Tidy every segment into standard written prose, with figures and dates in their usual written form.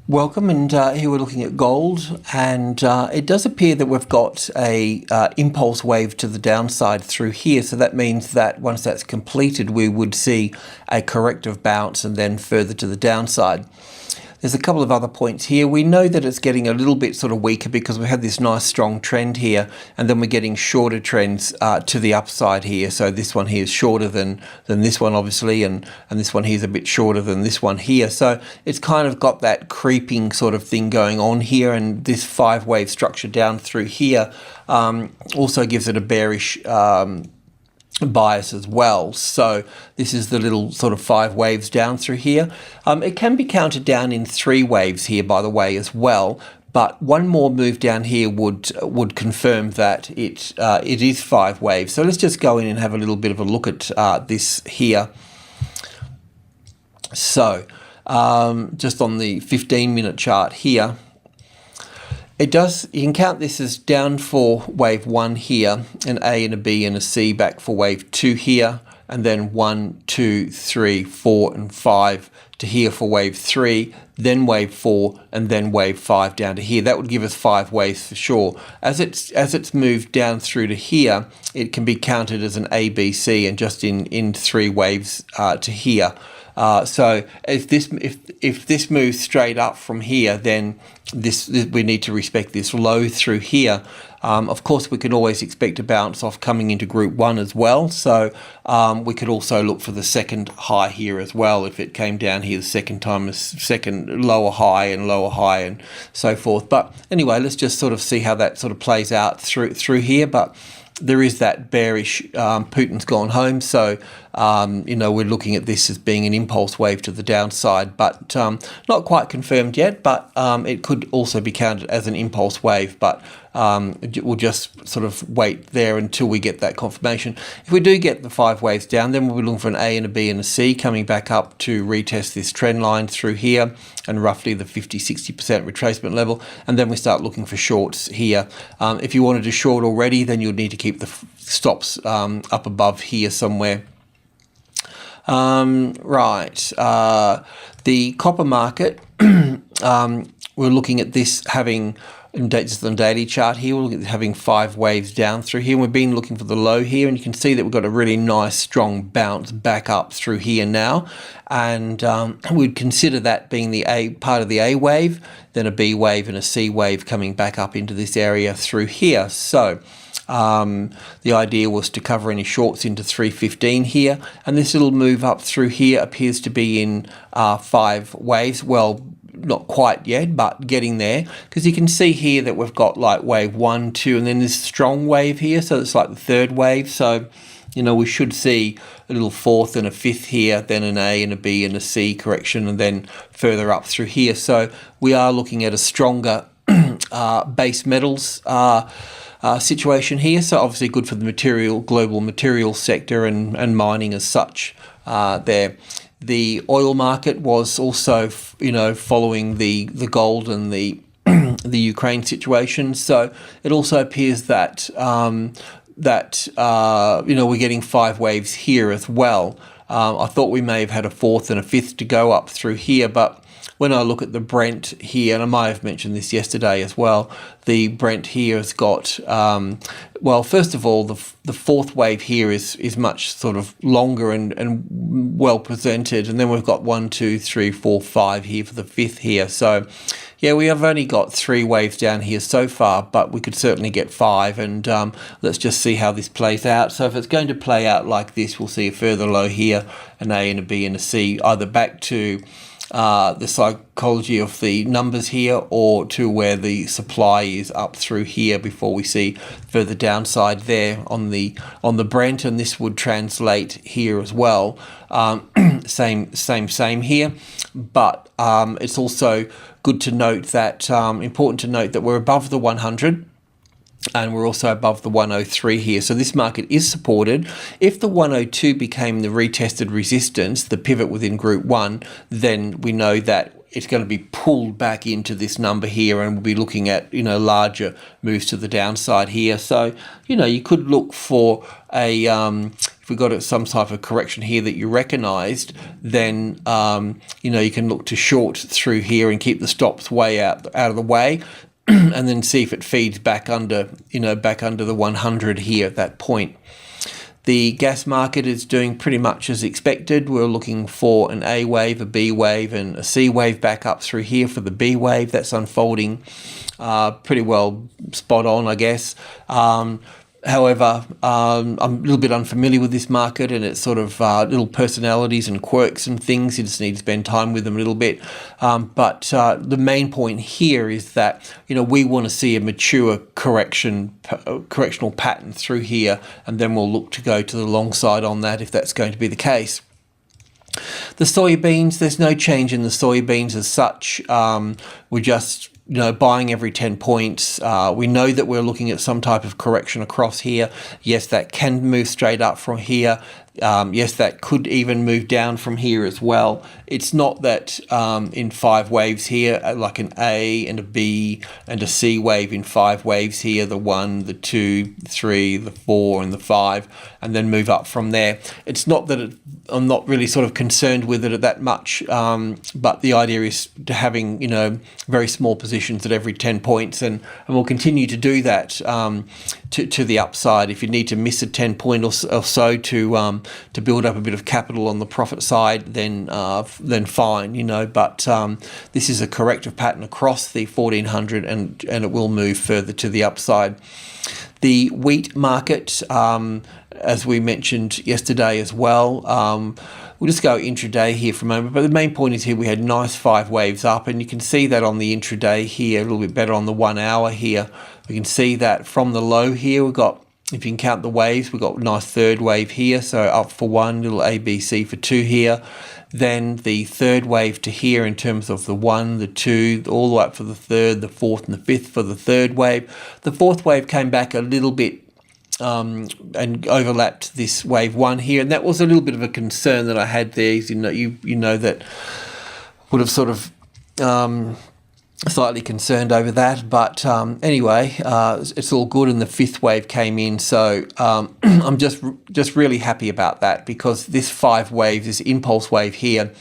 Welcome, and here we're looking at gold, and it does appear that we've got a impulse wave to the downside through here. So that means that once that's completed, we would see a corrective bounce and then further to the downside. There's a couple of other points here. We know that it's getting a little bit sort of weaker because we had this nice strong trend here, and then we're getting shorter trends to the upside here. So this one here is shorter than this one, obviously, and this one here is a bit shorter than this one here. So it's kind of got that creeping sort of thing going on here, and this 5-wave structure down through here also gives it a bearish bias as well. So this is the little sort of 5 waves down through here. It can be counted down in 3 waves here, by the way, as well. But one more move down here would confirm that it is 5 waves. So let's just go in and have a little bit of a look at this here. So just on the 15-minute chart here, you can count this as down for wave 1 here, an A and a B and a C, back for wave 2 here, and then 1, 2, 3, 4, and 5 to here for wave 3, then wave 4, and then wave 5 down to here. That would give us 5 waves for sure. As it's moved down through to here, it can be counted as an A, B, C, and just in 3 waves to here. So if this moves straight up from here, then we need to respect this low through here. Of course, we can always expect a bounce off coming into group 1 as well. So we could also look for the second high here as well if it came down here the second time, a second lower high and so forth. But anyway, let's just sort of see how that sort of plays out through here. But there is that bearish Putin's gone home, so we're looking at this as being an impulse wave to the downside, but not quite confirmed yet. But it could also be counted as an impulse wave, but we'll just sort of wait there until we get that confirmation. If we do get the 5 waves down, then we'll be looking for an A and a B and a C coming back up to retest this trend line through here and roughly the 50-60% retracement level, and then we start looking for shorts here. If you wanted to short already, then you'll need to keep the stops up above here somewhere. The copper market, we're looking at this having, just on the daily chart here, we're looking at having 5 waves down through here. We've been looking for the low here, and you can see that we've got a really nice strong bounce back up through here now, and we'd consider that being the part of the A wave, then a B wave and a C wave coming back up into this area through here. So the idea was to cover any shorts into 315 here, and this little move up through here appears to be in 5 waves. Well, not quite yet, but getting there, because you can see here that we've got like wave 1, 2, and then this strong wave here, so it's like the 3rd wave. So we should see a little 4th and a 5th here, then an A and a B and a C correction, and then further up through here. So we are looking at a stronger base metals situation here. So obviously good for the global material sector and mining as such there. The oil market was also, following the gold and the Ukraine situation. So it also appears that we're getting 5 waves here as well. I thought we may have had a 4th and a 5th to go up through here, but when I look at the Brent here, and I might have mentioned this yesterday as well, the Brent here has got, first of all, the 4th wave here is much sort of longer and well presented, and then we've got 1, 2, 3, 4, 5 here for the 5th here. So yeah, we have only got 3 waves down here so far, but we could certainly get 5, and let's just see how this plays out. So if it's going to play out like this, we'll see a further low here, an A and a B and a C, either back to the psychology of the numbers here, or to where the supply is up through here before we see further downside there on the Brent, and this would translate here as well. Same here, but it's also good to note that important to note that we're above the 100. And we're also above the 103 here. So this market is supported. If the 102 became the retested resistance, the pivot within group 1, then we know that it's going to be pulled back into this number here, and we'll be looking at, larger moves to the downside here. So, you could look for a, if we got some type of correction here that you recognized, then you can look to short through here and keep the stops way out of the way. And then see if it feeds back under the 100 here at that point. The gas market is doing pretty much as expected. We're looking for an A wave, a B wave, and a C wave back up through here for the B wave. That's unfolding pretty well spot on, I guess. However, I'm a little bit unfamiliar with this market and its sort of little personalities and quirks and things. You just need to spend time with them a little bit. But the main point here is that, we want to see a mature correctional pattern through here, and then we'll look to go to the long side on that if that's going to be the case. The soybeans, there's no change in the soybeans as such. We're just buying every 10 points. We know that we're looking at some type of correction across here. Yes, that can move straight up from here. Yes, that could even move down from here as well. It's not that in 5 waves here, like an A and a B and a C wave in 5 waves here, the 1, the 2, the 3, the 4 and the 5, and then move up from there. It's not that I'm not really sort of concerned with it that much, but the idea is to having, very small positions at every 10 points, and we'll continue to do that to the upside. If you need to miss a 10 point or so to build up a bit of capital on the profit side, then fine, But this is a corrective pattern across the 1400, and it will move further to the upside. The wheat market, as we mentioned yesterday as well, we'll just go intraday here for a moment. But the main point is here we had nice 5 waves up, and you can see that on the intraday here, a little bit better on the 1 hour here. We can see that from the low here, we've got, if you can count the waves, we've got a nice 3rd wave here, so up for 1, little A, B, C for 2 here. Then the 3rd wave to here in terms of the 1, the 2, all the way up for the 3rd, the 4th and the 5th for the 3rd wave. The 4th wave came back a little bit and overlapped this wave 1 here, and that was a little bit of a concern that I had there. You know that would have sort of slightly concerned over that, but anyway, it's all good, and the 5th wave came in, so I'm just really happy about that, because this 5 waves, this impulse wave here,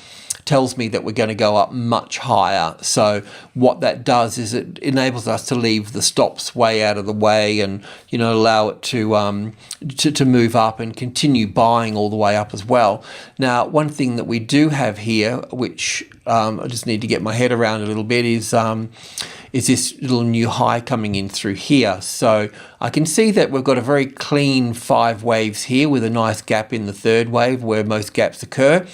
tells me that we're going to go up much higher. So what that does is it enables us to leave the stops way out of the way, and allow it to move up and continue buying all the way up as well. Now, one thing that we do have here, which I just need to get my head around a little bit, is this little new high coming in through here. So I can see that we've got a very clean 5 waves here with a nice gap in the 3rd wave where most gaps occur.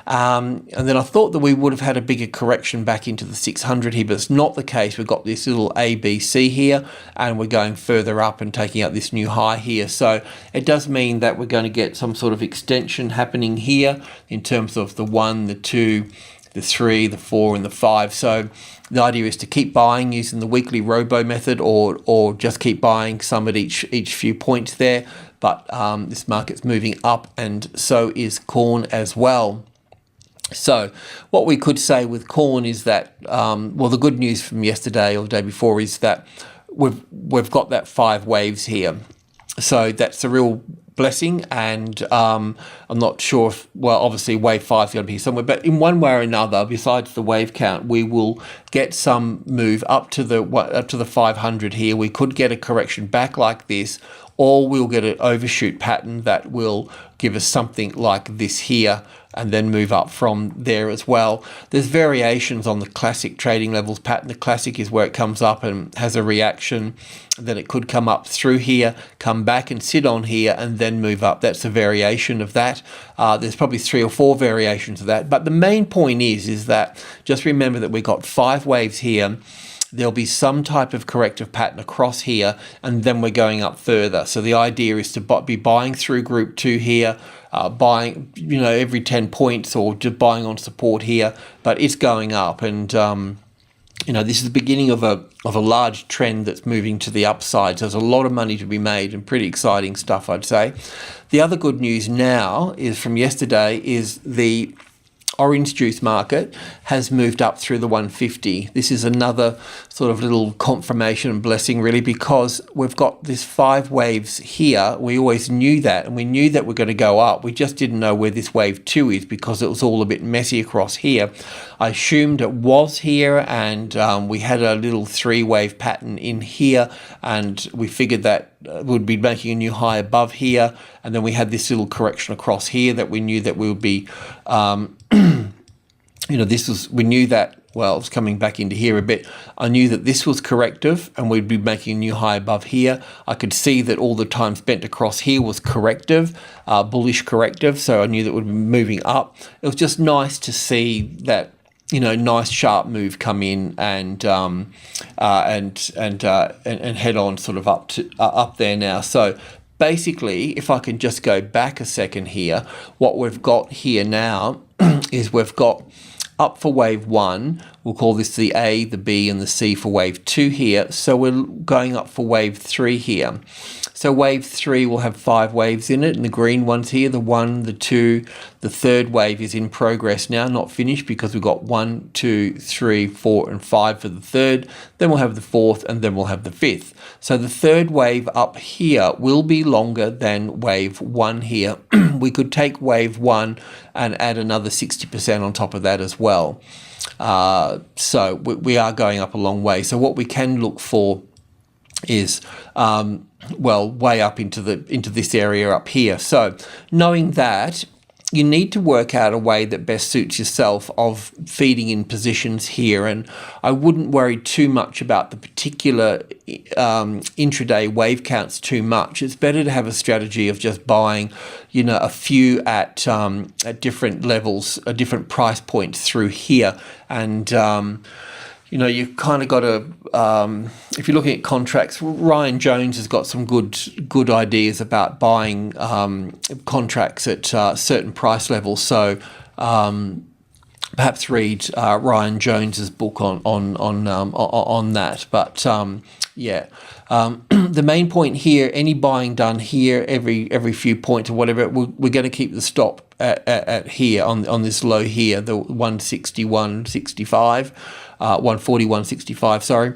And then I thought that we would have had a bigger correction back into the 600 here, but it's not the case. We've got this little A, B, C here, and we're going further up and taking out this new high here. So it does mean that we're going to get some sort of extension happening here in terms of the 1, the 2, the 3, the 4 and the 5. So the idea is to keep buying using the weekly robo method, or just keep buying some at each few points there. But this market's moving up, and so is corn as well. So what we could say with corn is that, the good news from yesterday or the day before is that we've got that 5 waves here. So that's a real blessing, and I'm not sure if, obviously wave 5 is going to be here somewhere, but in one way or another, besides the wave count, we will get some move up to the 500 here. We could get a correction back like this, or we'll get an overshoot pattern that will give us something like this here, and then move up from there as well. There's variations on the classic trading levels pattern. The classic is where it comes up and has a reaction, then it could come up through here, come back and sit on here, and then move up. That's a variation of that. There's probably 3 or 4 variations of that, but the main point is that just remember that we've got 5 waves here. There'll be some type of corrective pattern across here, and then we're going up further. So the idea is to be buying through group 2 here, buying every 10 points, or just buying on support here, but it's going up, and this is the beginning of a large trend that's moving to the upside. So there's a lot of money to be made, and pretty exciting stuff, I'd say. The other good news now is from yesterday is the orange juice market has moved up through the 150. This is another sort of little confirmation and blessing really, because we've got this 5 waves here. We always knew that, and we knew that we're going to go up. We just didn't know where this wave 2 is because it was all a bit messy across here. I assumed it was here, and we had a little 3-wave pattern in here, and we figured that we'd be making a new high above here, and then we had this little correction across here that we knew that we would be we knew that, well, it was coming back into here a bit. I knew that this was corrective and we'd be making a new high above here. I could see that all the time spent across here was corrective, bullish corrective, so I knew that we'd be moving up. It was just nice to see that, nice sharp move come in and head on sort of up there now. So basically, if I can just go back a second here, what we've got here now is we've got up for wave 1, we'll call this the A, the B, and the C for wave 2 here. So we're going up for wave 3 here. So wave 3 will have 5 waves in it, and the green ones here, the 1, the 2, the 3rd wave is in progress now, not finished, because we've got 1, 2, 3, 4, and 5 for the 3rd. Then we'll have the 4th, and then we'll have the 5th. So the 3rd wave up here will be longer than wave 1 here. We could take wave 1 and add another 60% on top of that as well. So we are going up a long way. So what we can look for is way up into this area up here. So knowing that, you need to work out a way that best suits yourself of feeding in positions here, and I wouldn't worry too much about the particular intraday wave counts too much. It's better to have a strategy of just buying, a few at different levels, different price points through here, and you've kind of got to, if you're looking at contracts, Ryan Jones has got some good ideas about buying contracts at certain price levels. So perhaps read Ryan Jones's book on that. But the main point here, any buying done here every few points or whatever, we're going to keep the stop at here on this low here, the 160, 165. 140, 165, sorry.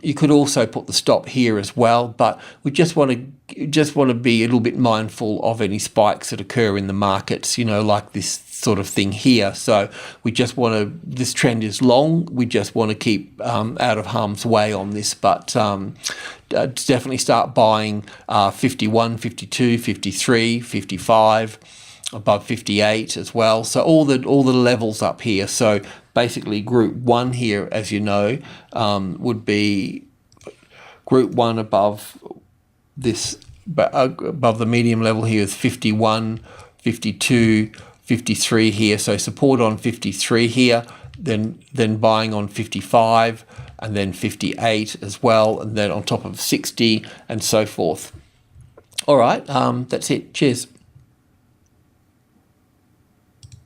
You could also put the stop here as well, but we just want to be a little bit mindful of any spikes that occur in the markets, like this sort of thing here. So we just want to, this trend is long, we just want to keep out of harm's way on this, but definitely start buying 51, 52, 53, 55, above 58 as well. So all the levels up here. So basically group 1 here, as you know, would be group 1 above this, above the medium level here is 51, 52, 53 here. So support on 53 here, then buying on 55, and then 58 as well, and then on top of 60 and so forth. All right, that's it. Cheers.